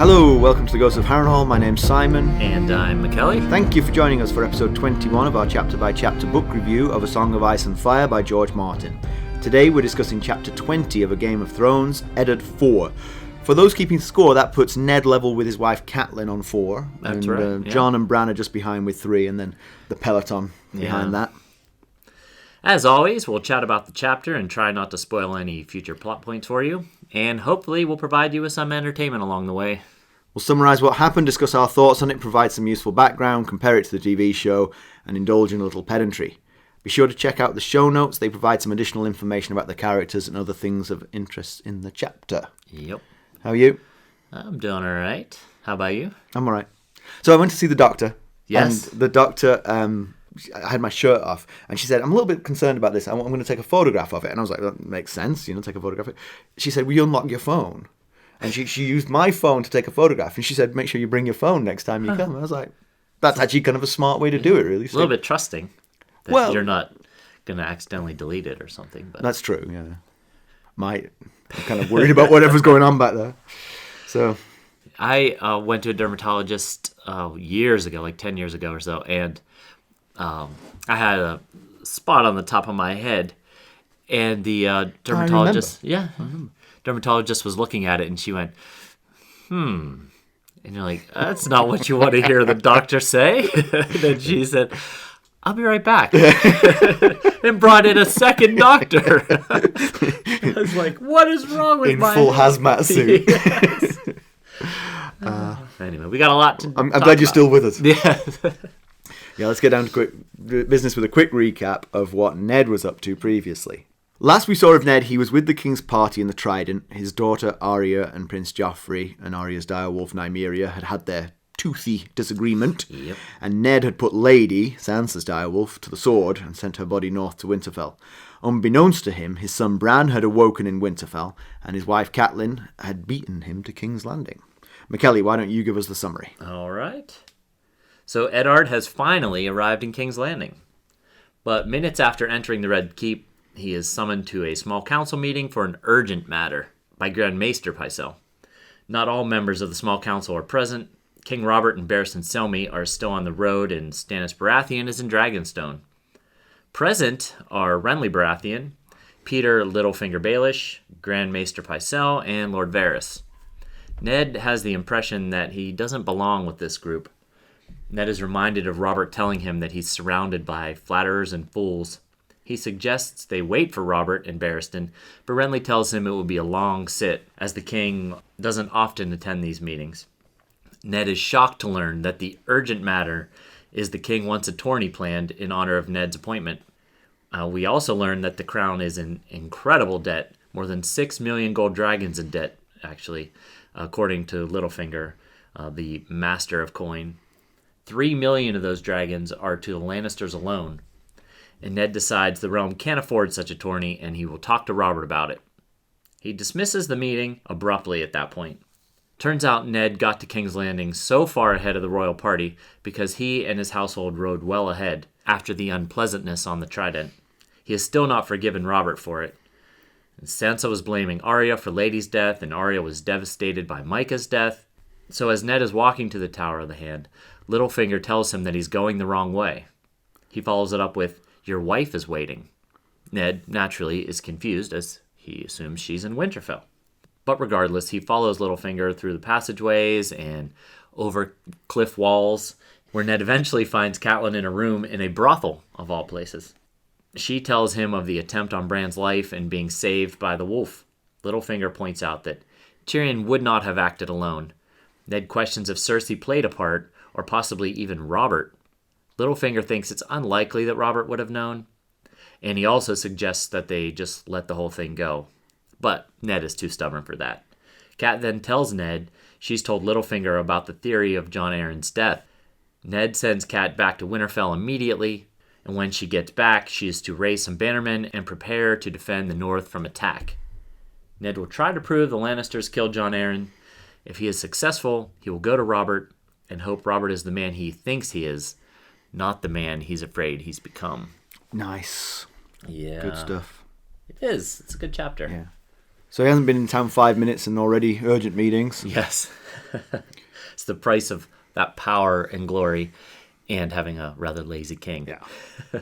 Hello, welcome to the Ghost of Harrenhal. My name's Simon. And I'm McKelly. Thank you for joining us for episode 21 of our chapter-by-chapter book review of A Song of Ice and Fire by George Martin. Today we're discussing chapter 20 of A Game of Thrones, Eddard 4. For those keeping score, that puts Ned level with his wife Catelyn on 4. That's and, right. Yeah. Jon and Bran are just behind with 3, and then the peloton behind that. As always, we'll chat about the chapter and try not to spoil any future plot points for you. And hopefully we'll provide you with some entertainment along the way. We'll summarise what happened, discuss our thoughts on it, provide some useful background, compare it to the TV show, and indulge in a little pedantry. Be sure to check out the show notes. They provide some additional information about the characters and other things of interest in the chapter. Yep. How are you? I'm doing all right. How about you? I'm all right. So I went to see the doctor. Yes. And the doctor, I had my shirt off, and she said, I'm a little bit concerned about this. I'm going to take a photograph of it. And I was like, that makes sense, take a photograph of it. She said, will you unlock your phone? And she used my phone to take a photograph. And she said, make sure you bring your phone next time you come. I was like, that's actually kind of a smart way to do it, really. A little bit trusting that you're not going to accidentally delete it or something. But that's true, yeah. I'm kind of worried about whatever's going on back there. So I went to a dermatologist years ago, like 10 years ago or so, and I had a spot on the top of my head, and the dermatologist, dermatologist was looking at it, and she went, and you're like, that's not what you want to hear the doctor say. And then she said, I'll be right back, and brought in a second doctor. I was like, what is wrong with my... In full hazmat suit. Yes. Anyway, we got a lot to I'm glad you're still with us. Yeah. Yeah, let's get down to quick business with a quick recap of what Ned was up to previously. Last we saw of Ned, he was with the King's party in the Trident. His daughter Arya and Prince Joffrey and Arya's direwolf Nymeria had their toothy disagreement. Yep. And Ned had put Lady, Sansa's direwolf, to the sword and sent her body north to Winterfell. Unbeknownst to him, his son Bran had awoken in Winterfell, and his wife Catelyn had beaten him to King's Landing. McKelly, why don't you give us the summary? All right. So Eddard has finally arrived in King's Landing. But minutes after entering the Red Keep, he is summoned to a small council meeting for an urgent matter by Grand Maester Pycelle. Not all members of the small council are present. King Robert and Barristan Selmy are still on the road, and Stannis Baratheon is in Dragonstone. Present are Renly Baratheon, Petyr Baelish, Grand Maester Pycelle, and Lord Varys. Ned has the impression that he doesn't belong with this group. Ned is reminded of Robert telling him that he's surrounded by flatterers and fools. He suggests they wait for Robert and Barristan, but Renly tells him it will be a long sit, as the king doesn't often attend these meetings. Ned is shocked to learn that the urgent matter is the king wants a tourney planned in honor of Ned's appointment. We also learn that the crown is in incredible debt, more than 6 million gold dragons in debt, actually, according to Littlefinger, the master of coin. 3 million of those dragons are to the Lannisters alone. And Ned decides the realm can't afford such a tourney, and he will talk to Robert about it. He dismisses the meeting abruptly at that point. Turns out Ned got to King's Landing so far ahead of the royal party because he and his household rode well ahead after the unpleasantness on the Trident. He has still not forgiven Robert for it. And Sansa was blaming Arya for Lady's death, and Arya was devastated by Micah's death. So as Ned is walking to the Tower of the Hand, Littlefinger tells him that he's going the wrong way. He follows it up with, your wife is waiting. Ned, naturally, is confused as he assumes she's in Winterfell. But regardless, he follows Littlefinger through the passageways and over cliff walls, where Ned eventually finds Catelyn in a room in a brothel, of all places. She tells him of the attempt on Bran's life and being saved by the wolf. Littlefinger points out that Tyrion would not have acted alone. Ned questions if Cersei played a part, or possibly even Robert. Littlefinger thinks it's unlikely that Robert would have known, and he also suggests that they just let the whole thing go. But Ned is too stubborn for that. Cat then tells Ned she's told Littlefinger about the theory of Jon Arryn's death. Ned sends Cat back to Winterfell immediately, and when she gets back, she is to raise some bannermen and prepare to defend the north from attack. Ned will try to prove the Lannisters killed Jon Arryn. If he is successful, he will go to Robert and hope Robert is the man he thinks he is, not the man he's afraid he's become. Nice. Yeah. Good stuff. It is. It's a good chapter. Yeah. So he hasn't been in town 5 minutes and already urgent meetings. Yes. It's the price of that power and glory and having a rather lazy king. Yeah.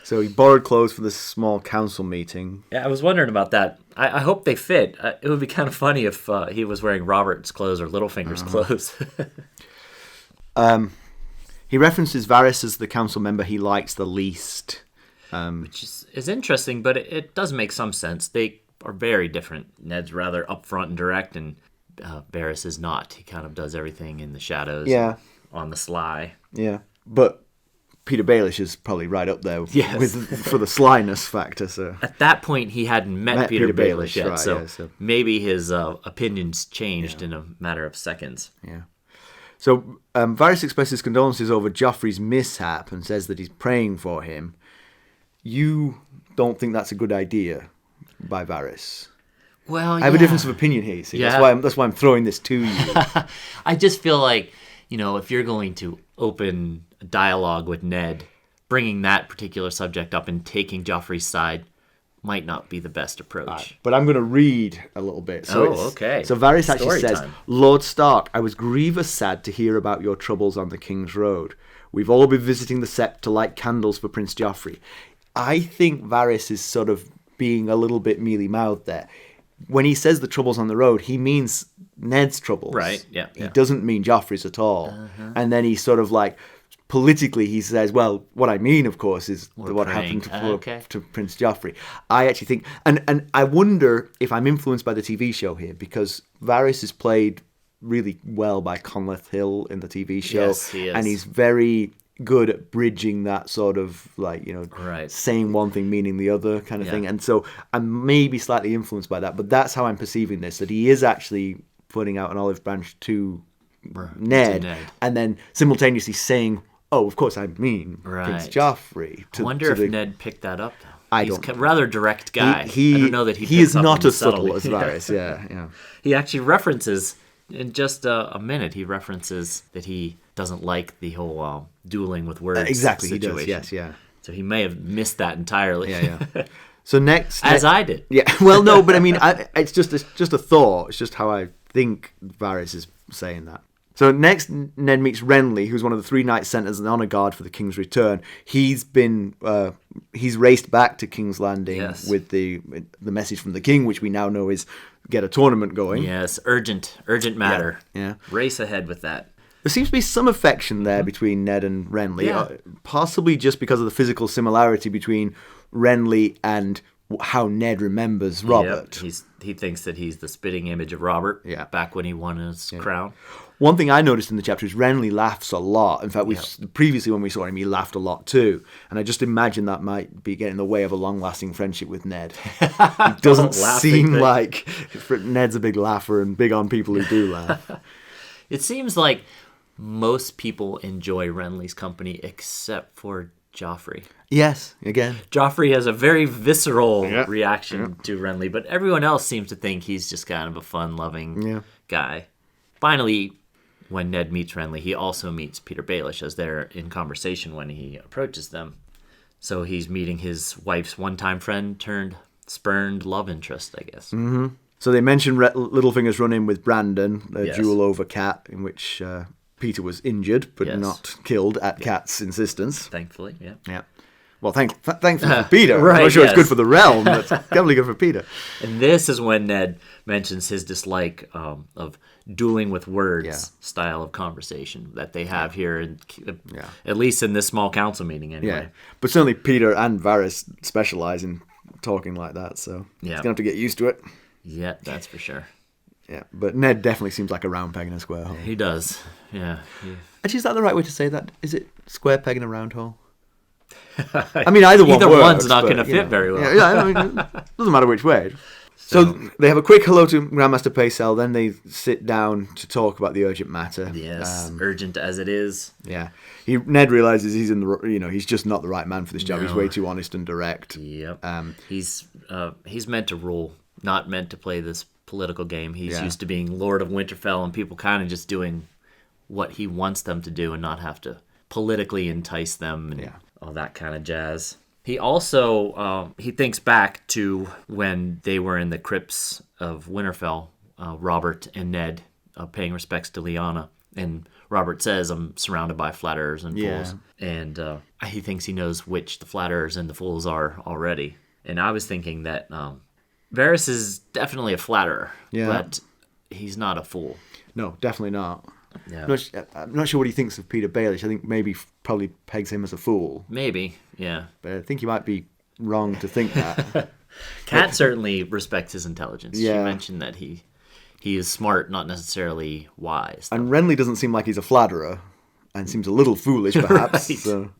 So he borrowed clothes for this small council meeting. Yeah, I was wondering about that. I hope they fit. It would be kind of funny if he was wearing Robert's clothes or Littlefinger's clothes. He references Varys as the council member he likes the least. Which is interesting, but it does make some sense. They are very different. Ned's rather upfront and direct, and Varys is not. He kind of does everything in the shadows, on the sly. Yeah, but Petyr Baelish is probably right up there for the slyness factor. So at that point, he hadn't met Petyr Baelish yet, right, so maybe his opinions changed in a matter of seconds. Yeah. So Varys expresses condolences over Joffrey's mishap and says that he's praying for him. You don't think that's a good idea by Varys? Well, I have a difference of opinion here, you see. Yeah. That's why I'm throwing this to you. I just feel like, if you're going to open a dialogue with Ned, bringing that particular subject up and taking Joffrey's side might not be the best approach. Right, but I'm going to read a little bit. Okay. So Varys actually says, time. Lord Stark, I was grievous sad to hear about your troubles on the King's Road. We've all been visiting the Sept to light candles for Prince Joffrey. I think Varys is sort of being a little bit mealy-mouthed there. When he says the troubles on the road, he means Ned's troubles. Right, yeah. He doesn't mean Joffrey's at all. Uh-huh. And then he sort of like, politically, he says, well, what I mean, of course, is what happened to Prince Joffrey. I actually think, and I wonder if I'm influenced by the TV show here, because Varys is played really well by Conleth Hill in the TV show. Yes, he is. And he's very good at bridging that sort of saying one thing meaning the other kind of thing. And so I'm maybe slightly influenced by that, but that's how I'm perceiving this, that he is actually putting out an olive branch to Ned and then simultaneously saying, oh, of course I mean Prince Joffrey. I wonder if Ned picked that up. He's don't a rather direct guy. I don't know that he is not as subtle as Varys. Yeah. He actually references, in just a minute, he references that he doesn't like the whole dueling with words exactly, situation. He does, yes. So he may have missed that entirely. Yeah. So next... I did. Yeah, well, no, but I mean, it's just a thought. It's just how I think Varys is saying that. So next, Ned meets Renly, who's one of the 3 knights sent as an honor guard for the King's return. He's raced back to King's Landing with the message from the King, which we now know is get a tournament going. Yes, urgent matter. Yeah. Race ahead with that. There seems to be some affection there between Ned and Renly, possibly just because of the physical similarity between Renly and how Ned remembers Robert. Yep. He thinks that he's the spitting image of Robert back when he won his crown. One thing I noticed in the chapter is Renly laughs a lot. In fact, previously when we saw him, he laughed a lot too. And I just imagine that might be getting in the way of a long-lasting friendship with Ned. It doesn't seem like Ned's a big laugher and big on people who do laugh. It seems like most people enjoy Renly's company except for Joffrey. Yes, again. Joffrey has a very visceral reaction to Renly, but everyone else seems to think he's just kind of a fun-loving guy. Finally, when Ned meets Renly, he also meets Petyr Baelish as they're in conversation when he approaches them. So he's meeting his wife's one-time friend turned spurned love interest, I guess. Mm-hmm. So they mentioned Littlefinger's run-in with Brandon, a duel over Cat, in which Petyr was injured but not killed at Cat's insistence. Thankfully, yeah. Well, thankfully for Petyr. Right, I'm not sure it's good for the realm, but it's definitely good for Petyr. And this is when Ned mentions his dislike of dueling with words style of conversation that they have here, at least in this small council meeting anyway. Yeah. But certainly Petyr and Varys specialize in talking like that, so he's going to have to get used to it. Yeah, that's for sure. Yeah, but Ned definitely seems like a round peg in a square hole. He does, yeah. Actually, is that the right way to say that? Is it square peg in a round hole? I mean, either one's not going to fit very well. I mean, it doesn't matter which way. So they have a quick hello to Grandmaster Pycelle, then they sit down to talk about the urgent matter. Yes, urgent as it is. Yeah, Ned realizes he's he's just not the right man for this job. No. He's way too honest and direct. Yep. He's meant to rule, not meant to play this political game. He's used to being Lord of Winterfell and people kind of just doing what he wants them to do and not have to politically entice them and all that kind of jazz. He also he thinks back to when they were in the crypts of Winterfell, Robert and Ned paying respects to Lyanna. And Robert says, I'm surrounded by flatterers and fools. And he thinks he knows which the flatterers and the fools are already. And I was thinking that Varys is definitely a flatterer, but he's not a fool. No, definitely not. Yeah. I'm not sure what he thinks of Petyr Baelish. I think maybe probably pegs him as a fool. Maybe, yeah. But I think you might be wrong to think that. Kat certainly respects his intelligence. Yeah. She mentioned that he is smart, not necessarily wise. And Renly doesn't seem like he's a flatterer, and seems a little foolish, perhaps. Right. So,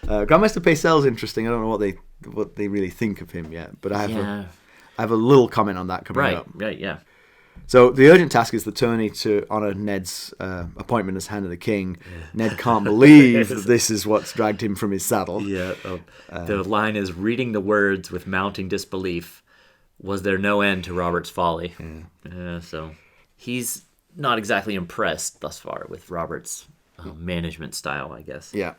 Grandmaster Pycelle's interesting. I don't know what they really think of him yet, but I have a little comment on that coming up. Right, yeah. So the urgent task is the tourney to honour Ned's appointment as Hand of the King. Ned can't believe that this is what's dragged him from his saddle. Yeah. The line is, reading the words with mounting disbelief, was there no end to Robert's folly? So he's not exactly impressed thus far with Robert's management style, I guess. Yeah.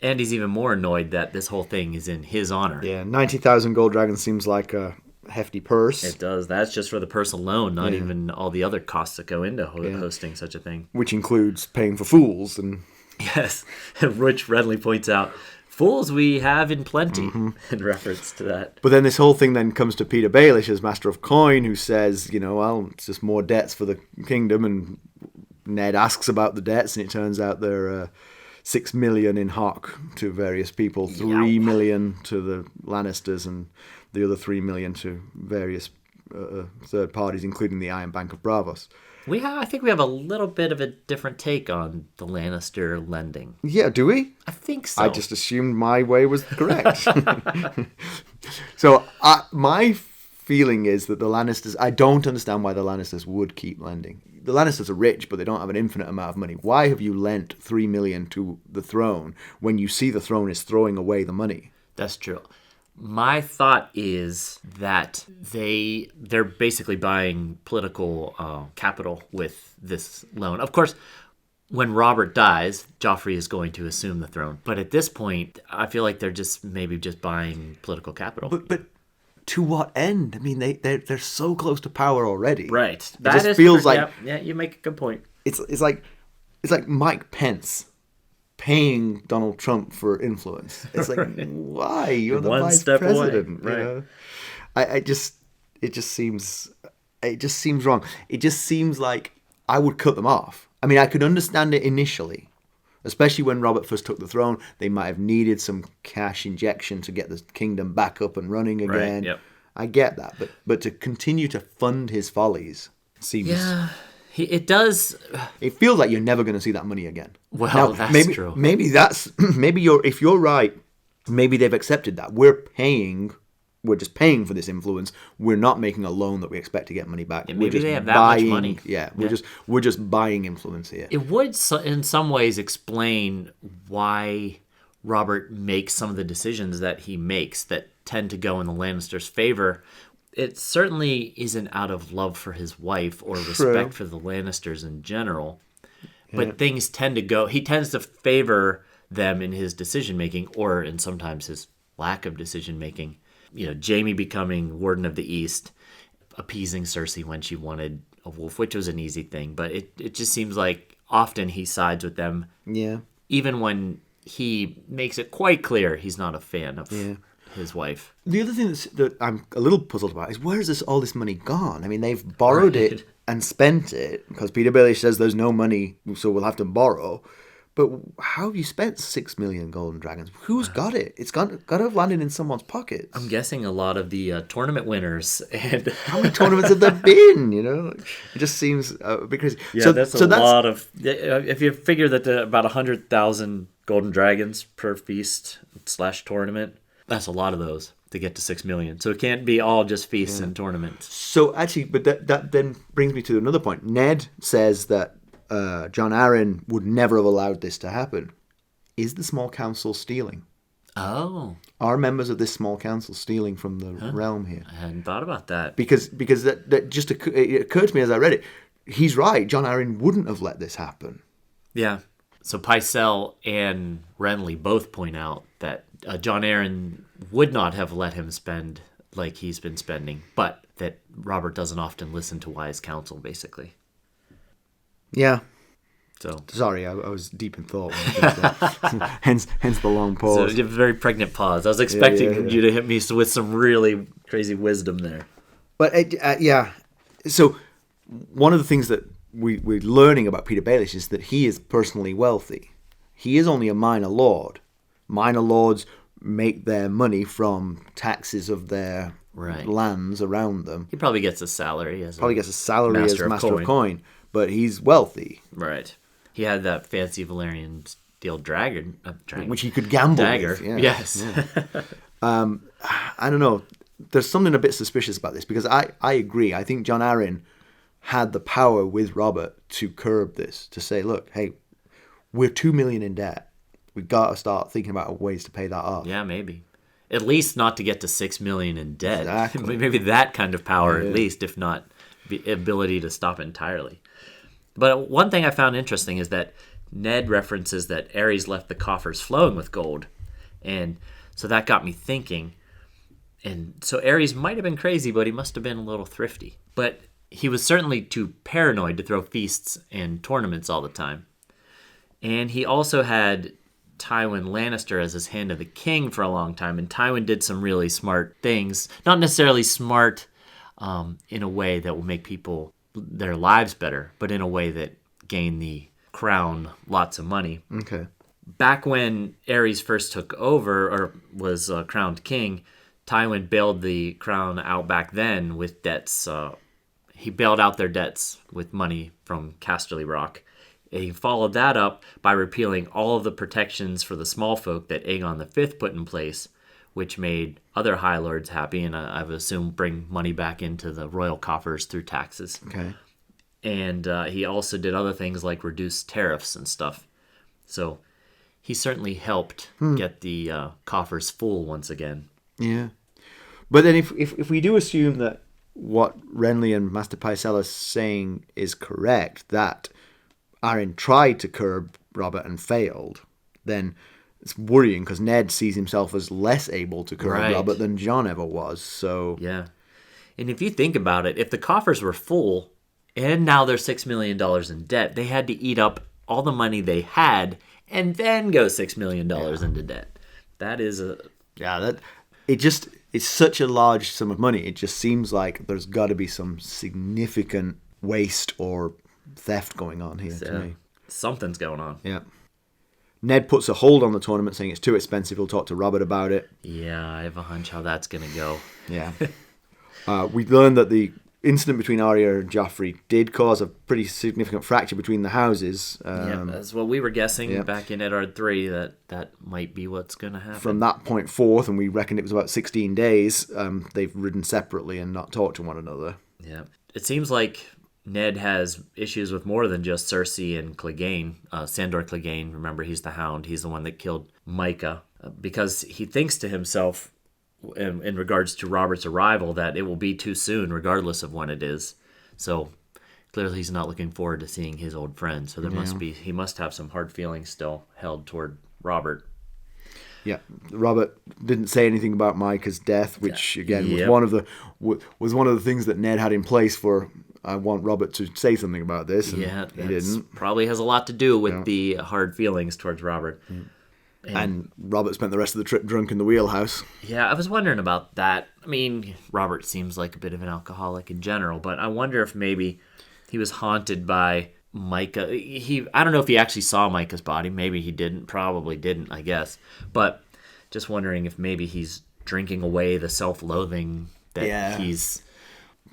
And he's even more annoyed that this whole thing is in his honor. Yeah, 90,000 gold dragons seems like a hefty purse. It does. That's just for the purse alone, not even all the other costs that go into hosting such a thing. Which includes paying for fools. And yes, Rich readily points out, fools we have in plenty, in reference to that. But then this whole thing then comes to Petyr Baelish as Master of Coin, who says, well, it's just more debts for the kingdom. And Ned asks about the debts, and it turns out they're 6 million in hock to various people, 3 million to the Lannisters, and the other 3 million to various third parties, including the Iron Bank of Bravos. I think we have a little bit of a different take on the Lannister lending. Yeah, do we? I think so. I just assumed my way was correct. So my feeling is that the Lannisters, I don't understand why the Lannisters would keep lending. The Lannisters are rich, but they don't have an infinite amount of money. Why have you lent 3 million to the throne when you see the throne is throwing away the money? That's true. My thought is that they're basically buying political capital with this loan. Of course, when Robert dies, Joffrey is going to assume the throne. But at this point, I feel like they're just buying political capital. But to what end? I mean, they're so close to power already. Right. It just feels like you make a good point. It's like Mike Pence paying Donald Trump for influence. It's like, why? You're the One vice step president. away. Right. You know? It just seems wrong. It just seems like I would cut them off. I mean, I could understand it initially, especially when Robert first took the throne. They might have needed some cash injection to get the kingdom back up and running again. Right, yep. I get that, but to continue to fund his follies seems... Yeah, it does... It feels like you're never going to see that money again. Well, that's true. Maybe if you're right, maybe they've accepted that. We're just paying for this influence. We're not making a loan that we expect to get money back. Yeah, maybe we're just they have that much money. Yeah, we're just buying influence here. It would, in some ways, explain why Robert makes some of the decisions that he makes that tend to go in the Lannisters' favor. It certainly isn't out of love for his wife or respect for the Lannisters in general. But things tend to go... He tends to favor them in his decision-making, or in sometimes his lack of decision-making. Jaime becoming Warden of the East, appeasing Cersei when she wanted a wolf, which was an easy thing. But it just seems like often he sides with them. Yeah. Even when he makes it quite clear he's not a fan of his wife. The other thing that I'm a little puzzled about is where is all this money gone? I mean, they've borrowed it and spent it because Petyr Baelish says there's no money, so we'll have to borrow. But how have you spent 6 million golden dragons? Who's got it? It's got to have landed in someone's pockets. I'm guessing a lot of the tournament winners. And how many tournaments have there been? It just seems because that's a lot of. If you figure that about 100,000 golden dragons per feast / tournament, that's a lot of those to get to 6 million. So it can't be all just feasts and tournaments. So actually, but that then brings me to another point. Ned says that Jon Arryn would never have allowed this to happen. Is the small council stealing? Oh. Are members of this small council stealing from the realm here? I hadn't thought about that. Because that just it occurred to me as I read it. He's right. Jon Arryn wouldn't have let this happen. Yeah. So Pycelle and Renly both point out that Jon Arryn would not have let him spend like he's been spending, but that Robert doesn't often listen to wise counsel, basically. Yeah. So Sorry, I was deep in thought. hence the long pause. a very pregnant pause. I was expecting you to hit me with some really crazy wisdom there. But so one of the things that we're learning about Petyr Baelish is that he is personally wealthy. He is only a minor lord. Minor lords make their money from taxes of their lands around them. He probably gets a salary as Master of coin, but he's wealthy. Right. He had that fancy Valyrian steel dragon, which he could gamble dagger. with. Yeah. Yes. Yeah. I don't know. There's something a bit suspicious about this because I agree. I think Jon Arryn had the power with Robert to curb this, to say, look, hey, we're 2 million in debt. We've got to start thinking about ways to pay that off. Yeah, maybe. At least not to get to 6 million in debt. Exactly. Maybe that kind of power, at least, if not the ability to stop entirely. But one thing I found interesting is that Ned references that Aerys left the coffers flowing with gold. And so that got me thinking. And so Aerys might have been crazy, but he must have been a little thrifty. But he was certainly too paranoid to throw feasts and tournaments all the time. And he also had Tywin Lannister as his hand of the king for a long time. And Tywin did some really smart things. Not necessarily smart in a way that will make people their lives better, but in a way that gain the crown lots of money. Okay. Back when Aerys first took over, or was crowned king, Tywin bailed the crown out back then with debts. He bailed out their debts with money from Casterly Rock. And he followed that up by repealing all of the protections for the small folk that Aegon V put in place, which made other High Lords happy, and I would assume bring money back into the royal coffers through taxes. Okay. And he also did other things like reduce tariffs and stuff. So he certainly helped get the coffers full once again. Yeah. But then if we do assume that what Renly and Master Pycelle are saying is correct, that Arryn tried to curb Robert and failed, then it's worrying because Ned sees himself as less able to curb Robert than Jon ever was. So yeah. And if you think about it, if the coffers were full and now they're $6 million in debt, they had to eat up all the money they had and then go $6 million into debt. That is it's such a large sum of money. It just seems like there's got to be some significant waste or theft going on here to me. Something's going on. Yeah. Ned puts a hold on the tournament, saying it's too expensive. He'll talk to Robert about it. Yeah, I have a hunch how that's going to go. Yeah. We learned that the incident between Arya and Joffrey did cause a pretty significant fracture between the houses. That's what we were guessing back in Eddard 3, that might be what's going to happen. From that point forth, and we reckoned it was about 16 days, they've ridden separately and not talked to one another. Yeah. It seems like Ned has issues with more than just Cersei and Clegane. Sandor Clegane, remember, he's the Hound. He's the one that killed Micah. Because he thinks to himself, in regards to Robert's arrival, that it will be too soon, regardless of when it is. So clearly he's not looking forward to seeing his old friend. So he must have some hard feelings still held toward Robert. Yeah, Robert didn't say anything about Micah's death, which again was one of the things that Ned had in place for. I want Robert to say something about this. And he didn't. Probably has a lot to do with the hard feelings towards Robert. And Robert spent the rest of the trip drunk in the wheelhouse. Yeah, I was wondering about that. I mean, Robert seems like a bit of an alcoholic in general, but I wonder if maybe he was haunted by Micah. I don't know if he actually saw Micah's body. Maybe he didn't. Probably didn't, I guess. But just wondering if maybe he's drinking away the self-loathing that he's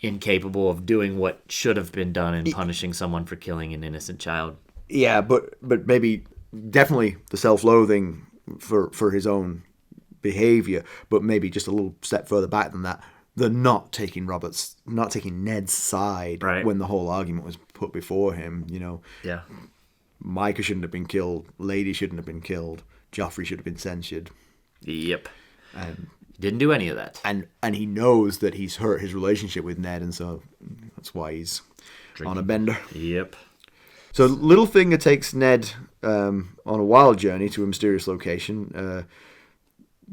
incapable of doing what should have been done in punishing someone for killing an innocent child. Yeah, but maybe definitely the self-loathing for his own behavior, but maybe just a little step further back than that. The not taking Ned's side when the whole argument was put before him. Yeah, Micah shouldn't have been killed. Lady shouldn't have been killed. Joffrey should have been censured. Yep. And didn't do any of that. And he knows that he's hurt his relationship with Ned, and so that's why he's on a bender. Yep. So Littlefinger takes Ned on a wild journey to a mysterious location.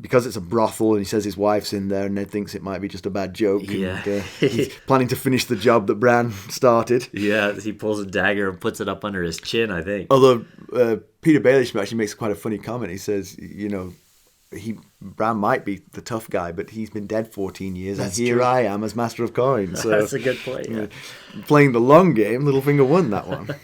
because it's a brothel and he says his wife's in there, and Ned thinks it might be just a bad joke. Yeah. And, he's planning to finish the job that Bran started. Yeah, he pulls a dagger and puts it up under his chin, I think. Although Petyr Baelish actually makes quite a funny comment. He says, Bran might be the tough guy, but he's been dead 14 years, That's and here true. I am as Master of Coin. So That's a good point. Yeah. Playing the long game, Littlefinger won that one.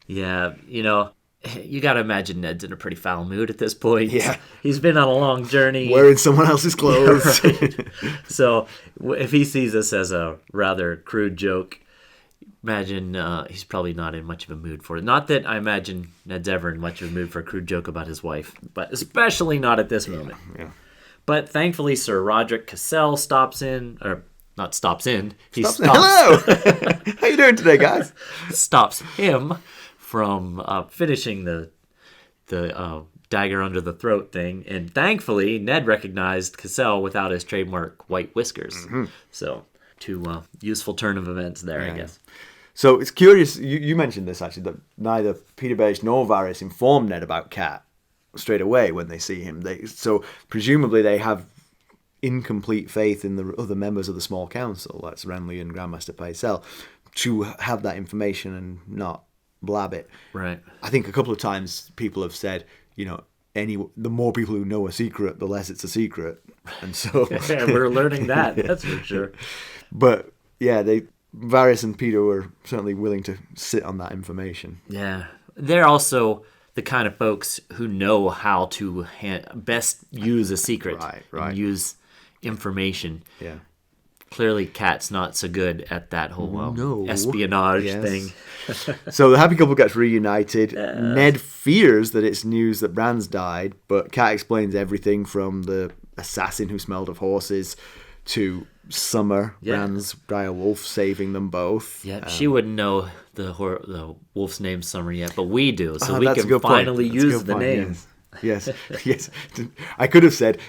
Yeah, you got to imagine Ned's in a pretty foul mood at this point. Yeah. He's been on a long journey. Wearing someone else's clothes. Yeah, right. So if he sees this as a rather crude joke, imagine he's probably not in much of a mood for it. Not that I imagine Ned's ever in much of a mood for a crude joke about his wife, but especially not at this moment. Yeah. But thankfully, Sir Roderick Cassell stops in, or not stops in, he stops. Hello! How you doing today, guys? Stops him from finishing the dagger under the throat thing, and thankfully Ned recognized Cassell without his trademark white whiskers. Mm-hmm. So, useful turn of events there, I guess. So it's curious, you mentioned this actually, that neither Petyr Baelish nor Varys informed Ned about Cat straight away when they see him. So presumably they have incomplete faith in the other members of the small council, that's Renly and Grandmaster Pycelle, to have that information and not blab it. Right. I think a couple of times people have said, the more people who know a secret, the less it's a secret. And so yeah, we're learning that. That's for sure. But yeah, Varys and Petyr were certainly willing to sit on that information. Yeah. They're also the kind of folks who know how to best use a secret. Right. And use information. Yeah. Clearly, Cat's not so good at that whole espionage thing. So the happy couple gets reunited. Ned fears that it's news that Bran's died, but Cat explains everything from the assassin who smelled of horses to Summer, Bran's dire wolf, saving them both. Yeah, she wouldn't know the wolf's name Summer yet, but we do, so we can finally use the name. Yes. I could have said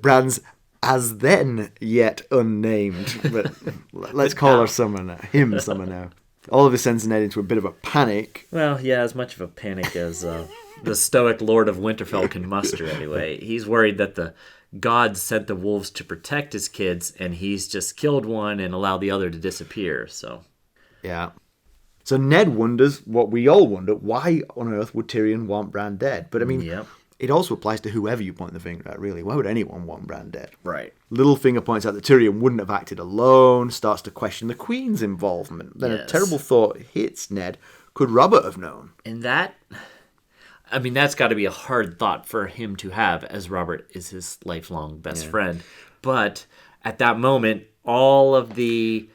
Bran's as then yet unnamed, but let's call her Summer now. Him Summer now. All of this sends Ned into a bit of a panic. Well, yeah, as much of a panic as the stoic Lord of Winterfell can muster anyway. He's worried that the gods sent the wolves to protect his kids, and he's just killed one and allowed the other to disappear, so... Yeah. So Ned wonders what we all wonder, why on earth would Tyrion want Bran dead? But I mean... It also applies to whoever you point the finger at, really. Why would anyone want Bran dead? Right. Littlefinger points out that Tyrion wouldn't have acted alone, starts to question the Queen's involvement. Then a terrible thought hits Ned. Could Robert have known? And that's got to be a hard thought for him to have, as Robert is his lifelong best friend. But at that moment, all of the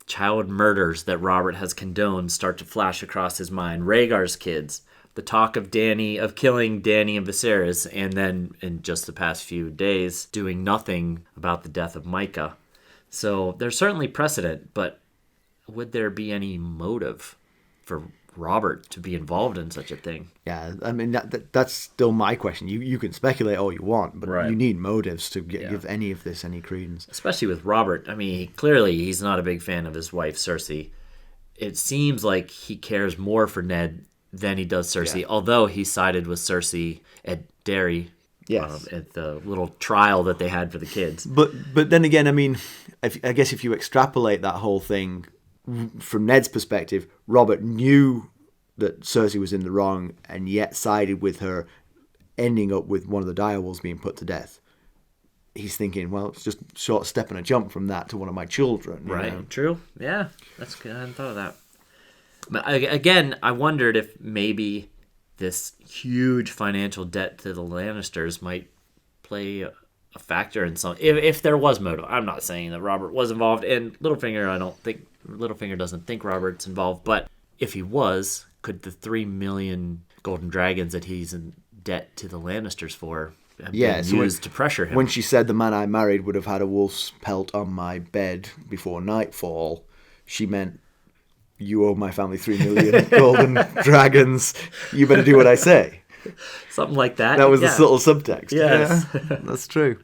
child murders that Robert has condoned start to flash across his mind. Rhaegar's kids. The talk of killing Dany and Viserys, and then in just the past few days, doing nothing about the death of Micah. So there's certainly precedent, but would there be any motive for Robert to be involved in such a thing? Yeah, I mean, that's still my question. You can speculate all you want, but you need motives to give any of this any credence. Especially with Robert. I mean, clearly he's not a big fan of his wife, Cersei. It seems like he cares more for Ned than he does Cersei, although he sided with Cersei at Derry at the little trial that they had for the kids. But then again, I mean, I guess if you extrapolate that whole thing from Ned's perspective, Robert knew that Cersei was in the wrong and yet sided with her, ending up with one of the direwolves being put to death. He's thinking, well, it's just a short step and a jump from that to one of my children. Right, know? True. Yeah, that's good. I hadn't thought of that. But again, I wondered if maybe this huge financial debt to the Lannisters might play a factor in some... If there was motive. I'm not saying that Robert was involved, and Littlefinger doesn't think Robert's involved, but if he was, could the 3 million golden dragons that he's in debt to the Lannisters for have been used to pressure him? When she said the man I married would have had a wolf's pelt on my bed before nightfall, she meant... You owe my family 3 million golden dragons. You better do what I say. Something like that. That was the subtle subtext. Yes. Yeah, that's true.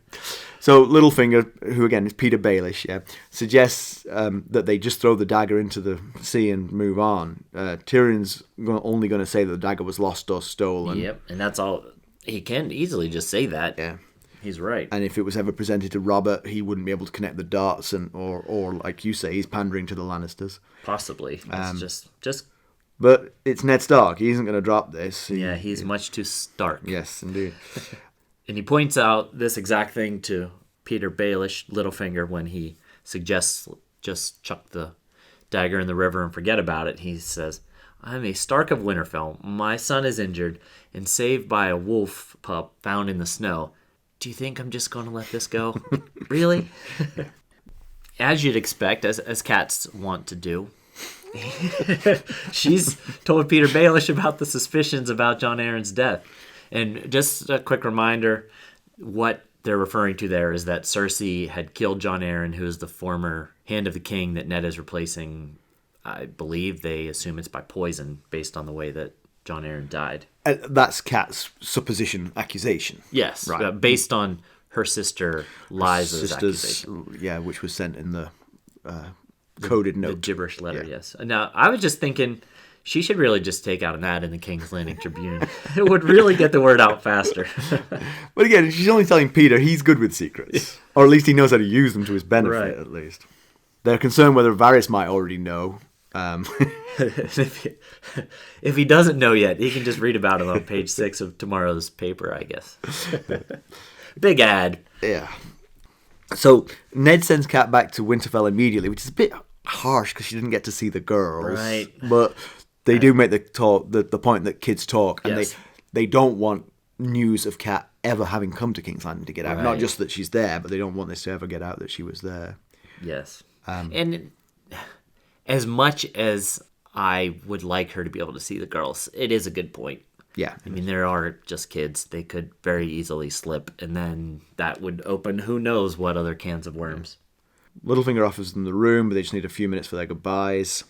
So Littlefinger, who again is Petyr Baelish, suggests that they just throw the dagger into the sea and move on. Tyrion's only going to say that the dagger was lost or stolen. Yep, and that's all. He can easily just say that. Yeah. He's right. And if it was ever presented to Robert, he wouldn't be able to connect the dots, or like you say, he's pandering to the Lannisters. Possibly. It's just. But it's Ned Stark. He isn't going to drop this. He's much too stark. Yes, indeed. And he points out this exact thing to Petyr Baelish, Littlefinger, when he suggests just chuck the dagger in the river and forget about it. He says, I'm a Stark of Winterfell. My son is injured and saved by a wolf pup found in the snow. Do you think I'm just going to let this go? Really? As you'd expect, as cats want to do, she's told Petyr Baelish about the suspicions about Jon Arryn's death. And just a quick reminder, what they're referring to there is that Cersei had killed Jon Arryn, who is the former Hand of the King that Ned is replacing. I believe they assume it's by poison based on the way that Jon Arryn died. That's Kat's supposition, accusation. Yes, right. Based on her sister Lysa's accusation. Yeah, which was sent in the coded note. The gibberish letter, yes. Now, I was just thinking she should really just take out an ad in the King's Landing Tribune. It would really get the word out faster. But again, she's only telling Peter he's good with secrets. Or at least he knows how to use them to his benefit, Right. at least. They're concerned whether Varys might already know. If he doesn't know yet, he can just read about it on page 6 of tomorrow's paper, I guess. Big ad. Yeah. So Ned sends Kat back to Winterfell immediately, which is a bit harsh because she didn't get to see the girls. Right. But they do make the point that kids talk, and Yes. they don't want news of Kat ever having come to King's Landing to get out. Right. Not just that she's there, but they don't want this to ever get out that she was there. Yes. And as much as I would like her to be able to see the girls, it is a good point. Yeah. I mean, there are just kids. They could very easily slip, and then that would open who knows what other cans of worms. Littlefinger offers them the room, but they just need a few minutes for their goodbyes.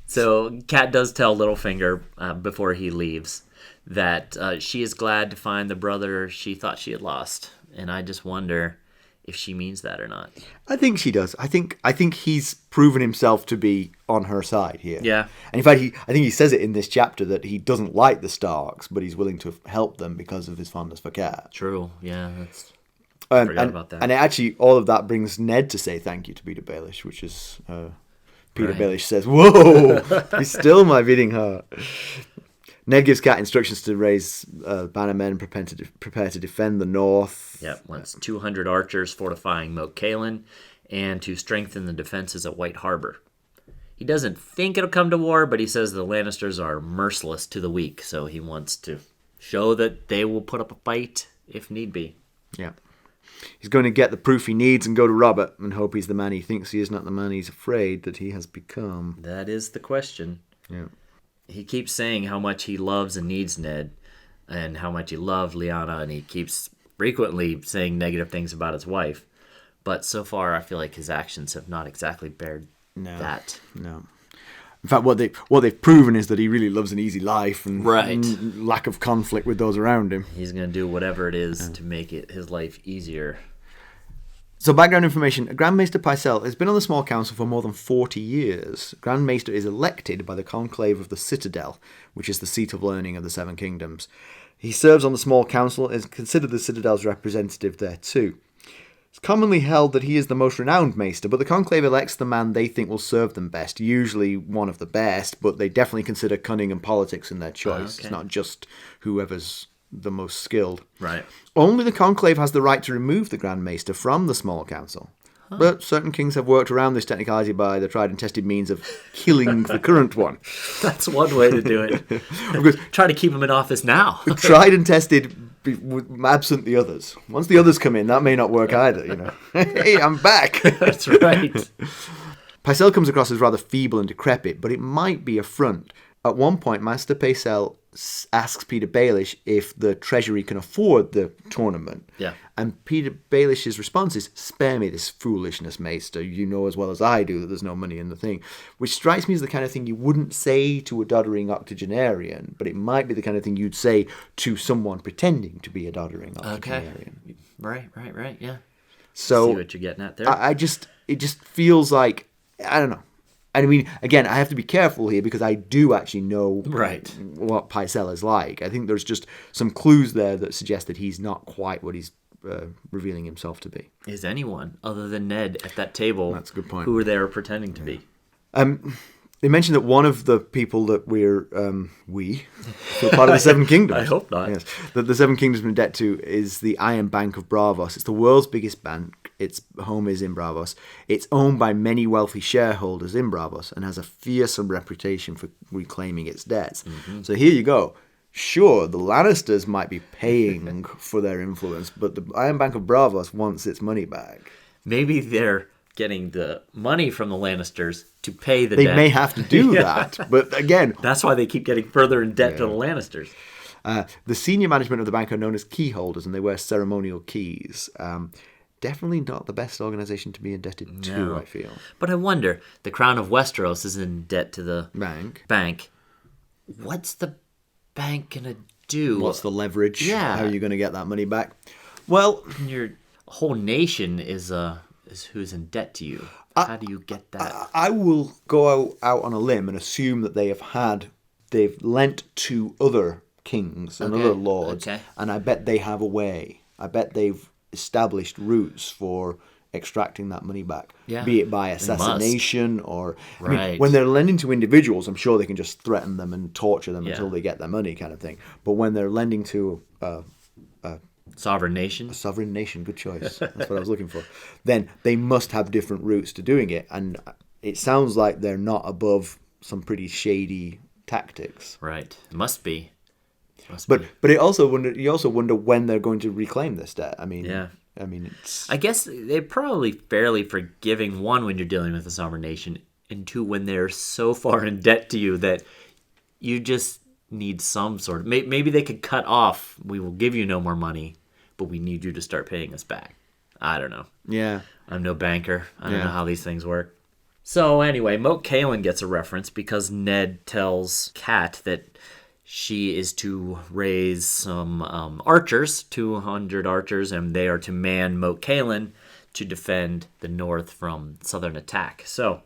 So Kat does tell Littlefinger before he leaves that she is glad to find the brother she thought she had lost. And I just wonder if she means that or not. I think she does. I think he's proven himself to be on her side here. Yeah. And in fact, I think he says it in this chapter that he doesn't like the Starks, but he's willing to help them because of his fondness for Kat. True. Yeah, I forgot about that. And actually, all of that brings Ned to say thank you to Petyr Baelish, which is Petyr Right. Baelish says, "Whoa, be still, my beating heart." Ned gives Kat instructions to raise bannermen and prepare to defend the north. Yep, wants 200 archers fortifying Moat Cailin and to strengthen the defenses at White Harbor. He doesn't think it'll come to war, but he says the Lannisters are merciless to the weak, so he wants to show that they will put up a fight if need be. Yeah. He's going to get the proof he needs and go to Robert and hope he's the man he thinks he is, not the man he's afraid that he has become. That is the question. Yeah. He keeps saying how much he loves and needs Ned and how much he loved Lyanna, and he keeps frequently saying negative things about his wife. But so far, I feel like his actions have not exactly bared that. No. In fact, what they've proven is that he really loves an easy life and Right. lack of conflict with those around him. He's going to do whatever it is to make his life easier. So background information, Grand Maester Pycelle has been on the Small Council for more than 40 years. Grand Maester is elected by the Conclave of the Citadel, which is the seat of learning of the Seven Kingdoms. He serves on the Small Council and is considered the Citadel's representative there too. It's commonly held that he is the most renowned Maester, but the Conclave elects the man they think will serve them best, usually one of the best, but they definitely consider cunning and politics in their choice. Okay. It's not just whoever's the most skilled. Right. Only the Conclave has the right to remove the Grand Maester from the Small Council. But certain kings have worked around this technicality by the tried and tested means of killing the current one. That's one way to do it. Because Try to keep him in office now. tried and tested absent the others. Once the others come in, that may not work either, you know. Hey, I'm back. That's right. Pycelle comes across as rather feeble and decrepit, but it might be a front. At one point, Master Pycelle asks Petyr Baelish if the Treasury can afford the tournament. Yeah. And Petyr Baelish's response is, "Spare me this foolishness, Maester. You know as well as I do that there's no money in the thing." Which strikes me as the kind of thing you wouldn't say to a doddering octogenarian, but it might be the kind of thing you'd say to someone pretending to be a doddering octogenarian. Okay. Right. Yeah. So See what you're getting at there. it just feels like, I don't know. I mean, again, I have to be careful here because I do actually know Right. what Pycelle is like. I think there's just some clues there that suggest that he's not quite what he's revealing himself to be. Is anyone other than Ned at that table? That's a good point. Who they were pretending to be? They mentioned that one of the people that we're part of the Seven Kingdoms. I hope not. Yes, that the Seven Kingdoms in debt to is the Iron Bank of Braavos. It's the world's biggest bank. Its home is in Braavos. It's owned by many wealthy shareholders in Braavos and has a fearsome reputation for reclaiming its debts. Mm-hmm. So here you go. Sure, the Lannisters might be paying for their influence, but the Iron Bank of Braavos wants its money back. Maybe they're getting the money from the Lannisters to pay the They debt. may have to do that, but again... That's why they keep getting further in debt to the Lannisters. The senior management of the bank are known as key holders, and they wear ceremonial keys. Definitely not the best organization to be indebted to, I feel. But I wonder, the Crown of Westeros is in debt to the bank. What's the bank going to do? What's the leverage? Yeah. How are you going to get that money back? Well... Your whole nation is who's in debt to you. How do you get that? I will go out on a limb and assume that they've lent to other kings and other lords, and I bet they have a way. I bet they've established routes for extracting that money back, be it by assassination or... I mean, when they're lending to individuals, I'm sure they can just threaten them and torture them until they get their money kind of thing. But when they're lending to... Sovereign nation? A sovereign nation, good choice. That's what I was looking for. Then they must have different routes to doing it, and it sounds like they're not above some pretty shady tactics. Right. It must be. But you also wonder when they're going to reclaim this debt. I mean, it's... I guess they're probably fairly forgiving, one, when you're dealing with a sovereign nation, and two, when they're so far in debt to you that you just need some sort of... Maybe they could cut off, we will give you no more money, but we need you to start paying us back. I don't know. Yeah. I'm no banker. I don't know how these things work. So anyway, Moat Cailin gets a reference because Ned tells Cat that she is to raise some archers, 200 archers, and they are to man Moat Cailin to defend the north from southern attack. So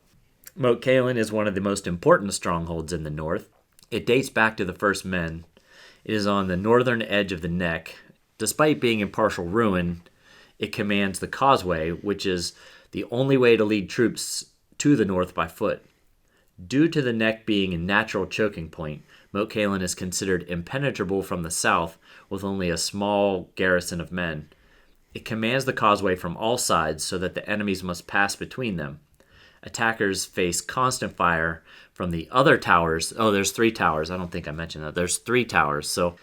Moat Cailin is one of the most important strongholds in the north. It dates back to the first men. It is on the northern edge of the neck. Despite being in partial ruin, it commands the causeway, which is the only way to lead troops to the north by foot. Due to the neck being a natural choking point, Moat Cailin is considered impenetrable from the south with only a small garrison of men. It commands the causeway from all sides so that the enemies must pass between them. Attackers face constant fire from the other towers. Oh, there's 3 towers. I don't think I mentioned that. There's 3 towers, so...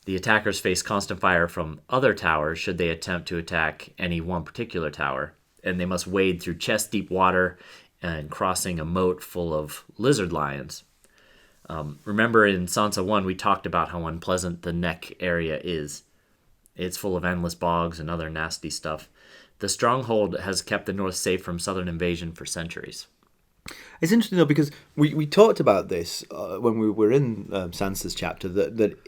The attackers face constant fire from other towers should they attempt to attack any one particular tower, and they must wade through chest-deep water and crossing a moat full of lizard lions. Remember in Sansa 1, we talked about how unpleasant the neck area is. It's full of endless bogs and other nasty stuff. The stronghold has kept the north safe from southern invasion for centuries. It's interesting, though, because we talked about this when we were in Sansa's chapter, that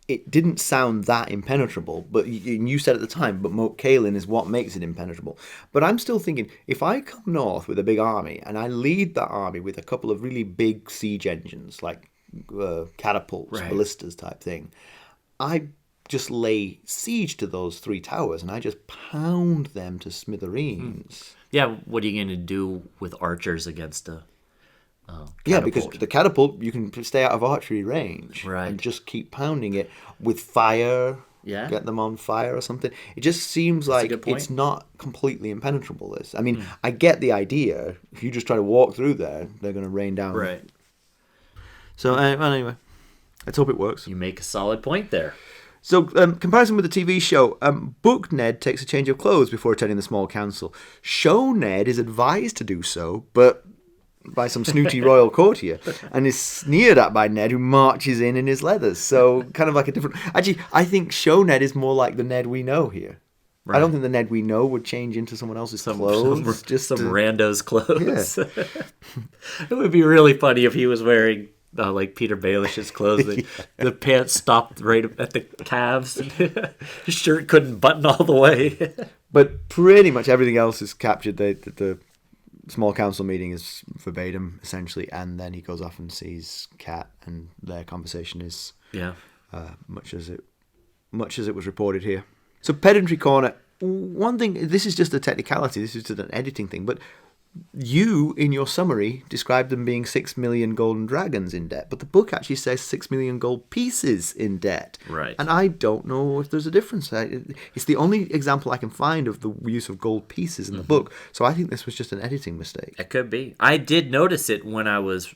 it didn't sound that impenetrable, but you said at the time, but Moat Cailin is what makes it impenetrable. But I'm still thinking, if I come north with a big army, and I lead that army with a couple of really big siege engines, like catapults, ballistas type thing, I just lay siege to those 3 towers, and I just pound them to smithereens. Yeah, what are you going to do with archers against a... because the catapult, you can stay out of archery range and just keep pounding it with fire, get them on fire or something. It just seems like it's not completely impenetrable, this. I mean, I get the idea. If you just try to walk through there, they're going to rain down. Right. So, anyway, let's hope it works. You make a solid point there. So, comparison with the TV show, Book Ned takes a change of clothes before attending the small council. Show Ned is advised to do so, but... by some snooty royal courtier, and is sneered at by Ned, who marches in his leathers. So kind of like a different... Actually, I think show Ned is more like the Ned we know here. Right. I don't think the Ned we know would change into someone else's clothes. Just some rando's clothes. Yeah. It would be really funny if he was wearing like Petyr Baelish's clothes. The pants stopped right at the calves. His shirt couldn't button all the way. But pretty much everything else is captured. The small council meeting is verbatim, essentially, and then he goes off and sees Cat, and their conversation is much as it was reported here. So pedantry corner. One thing, this is just a technicality, this is just an editing thing, but you, in your summary, described them being 6 million golden dragons in debt, but the book actually says 6 million gold pieces in debt. Right. And I don't know if there's a difference. It's the only example I can find of the use of gold pieces in the book, so I think this was just an editing mistake. It could be. I did notice it when I was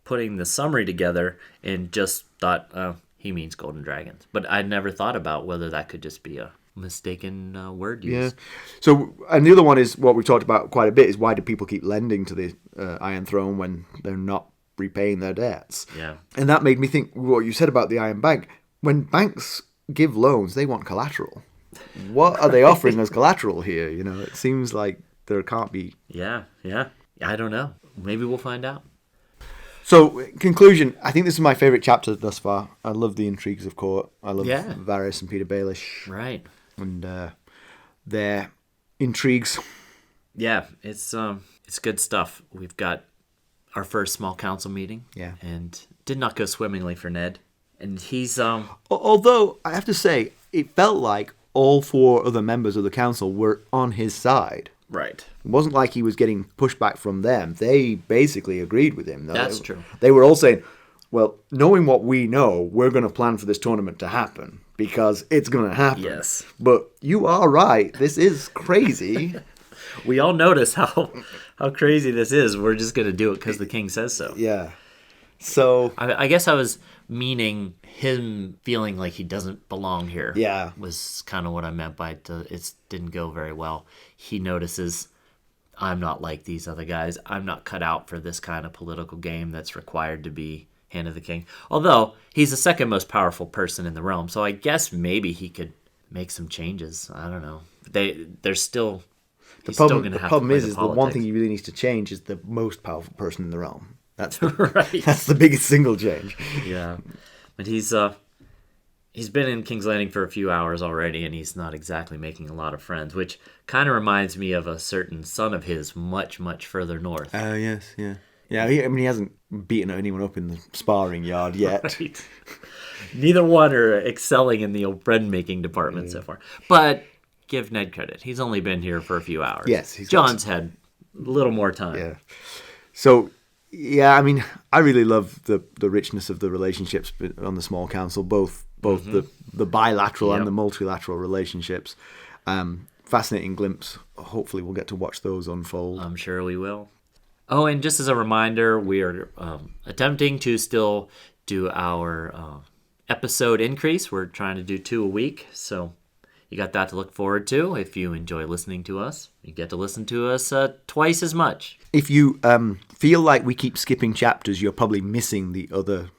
putting the summary together and just thought, oh, he means golden dragons. But I never thought about whether that could just be a mistaken word use. Yeah. So, and the other one is what we've talked about quite a bit is why do people keep lending to the Iron Throne when they're not repaying their debts? Yeah. And that made me think what you said about the Iron Bank. When banks give loans, they want collateral. What are they offering as collateral here? You know, it seems like there can't be. Yeah. I don't know. Maybe we'll find out. So, conclusion, I think this is my favourite chapter thus far. I love the intrigues of court. I love Varys and Petyr Baelish. Right. And their intrigues. Yeah, it's good stuff. We've got our first small council meeting. Yeah. And did not go swimmingly for Ned. And he's Although, I have to say, it felt like all 4 other members of the council were on his side. Right. It wasn't like he was getting pushback from them. They basically agreed with him. That's true. They were all saying, well, knowing what we know, we're going to plan for this tournament to happen because it's going to happen. Yes. But you are right. This is crazy. We all notice how crazy this is. We're just going to do it because the king says so. Yeah. So I guess I was meaning him feeling like he doesn't belong here. Yeah. Was kind of what I meant by it. It didn't go very well. He notices, I'm not like these other guys. I'm not cut out for this kind of political game that's required to be Hand of the King. Although, he's the second most powerful person in the realm, so I guess maybe he could make some changes. I don't know. They're still... The problem is the one thing he really needs to change is the most powerful person in the realm. That's right. That's the biggest single change. Yeah. But he's been in King's Landing for a few hours already, and he's not exactly making a lot of friends, which kind of reminds me of a certain son of his much, much further north. Oh, yes, yeah. Yeah, he hasn't beaten anyone up in the sparring yard yet. Right. Neither one are excelling in the old bread-making department so far. But give Ned credit. He's only been here for a few hours. Yes. John's had a little more time. Yeah. So... yeah, I mean, I really love the richness of the relationships on the small council, both the bilateral and the multilateral relationships. Fascinating glimpse. Hopefully we'll get to watch those unfold. I'm sure we will. Oh, and just as a reminder, we are attempting to still do our episode increase. We're trying to do 2 a week, so you got that to look forward to. If you enjoy listening to us, you get to listen to us twice as much. If you feel like we keep skipping chapters, you're probably missing the other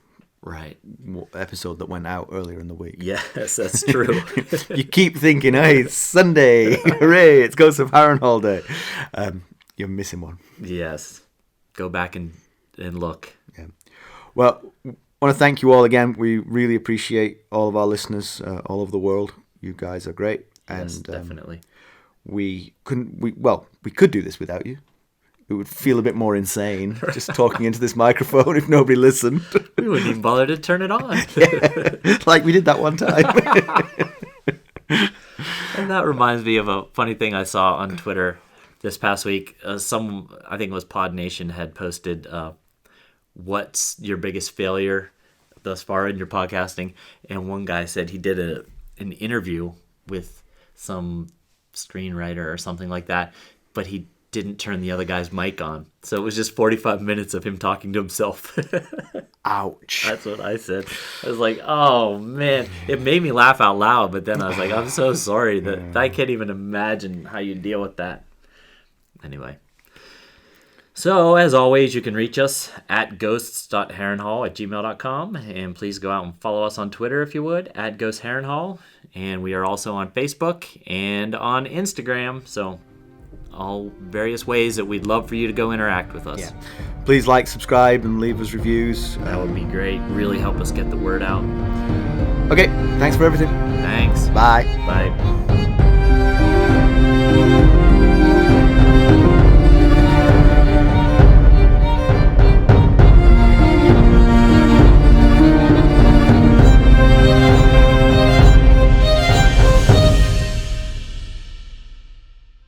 episode that went out earlier in the week. Yes, that's true. You keep thinking, hey, it's Sunday, hooray, it's Ghost of Harrenhal Day. You're missing one. Yes. Go back and look. Yeah. Well, I want to thank you all again. We really appreciate all of our listeners all over the world. You guys are great. Yes, and definitely. We could do this without you. It would feel a bit more insane just talking into this microphone if nobody listened. We wouldn't even bother to turn it on. Yeah, like we did that one time. And that reminds me of a funny thing I saw on Twitter this past week. I think it was Pod Nation, had posted, what's your biggest failure thus far in your podcasting? And one guy said he did an interview with some screenwriter or something like that, but he didn't turn the other guy's mic on. So it was just 45 minutes of him talking to himself. Ouch. That's what I said. I was like, oh, man. It made me laugh out loud, but then I was like, I'm so sorry. That I can't even imagine how you deal with that. Anyway. So, as always, you can reach us at ghosts.harrenhal@gmail.com. And please go out and follow us on Twitter if you would, at @ghostharrenhal. And we are also on Facebook and on Instagram. So, all various ways that we'd love for you to go interact with us. Yeah. Please like, subscribe, and leave us reviews. That would be great. Really help us get the word out. Okay, thanks for everything. Thanks. Bye. Bye.